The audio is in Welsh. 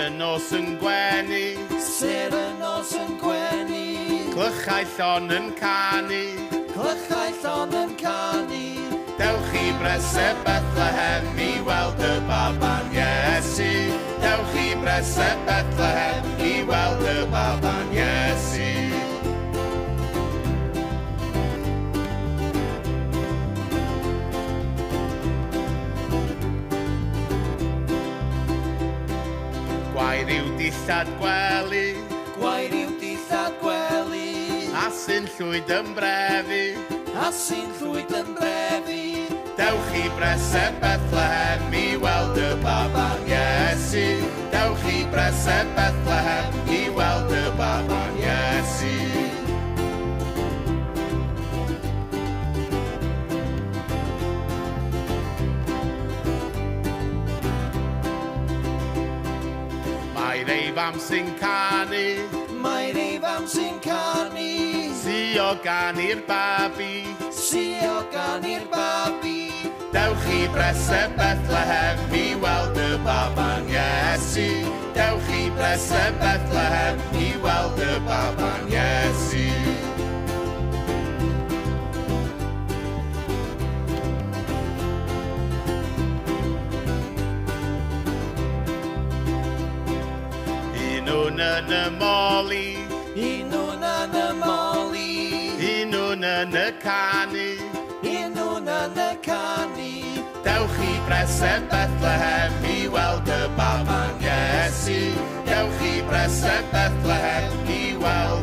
y nos yn gwenu, Sir y nos yn gwenu, clychau llon yn canu, clychau llon yn canu. dewch i Preseb Bethlehem i weld y baban Iesu. Dewch i Preseb Bethlehem i weld y baban Iesu. Gwair yw dillad gwely, Gwair yw dillad gwely, a sy'n llwyd yn brefi. a sy'n llwyd yn brefi. Dewch i Preseb Bethlehem i weld y baban Iesu. Dewch i Preseb Bethlehem i weld y baban Iesu. Mae'r eifam sy'n canu, Mae'r eifam sy'n canu, sio gan i'r babi. sio gan i'r babi. Dewch i Preseb Bethlehem i weld y baban Iesu. Dewch i Preseb Bethlehem i weld y baban Iesu. Un yn y moli, Un yn y moli, un yn y canu. un yn y canu. Dewch i Preseb Bethlehem i weld y baban Iesu. Dewch i Preseb Bethlehem i weld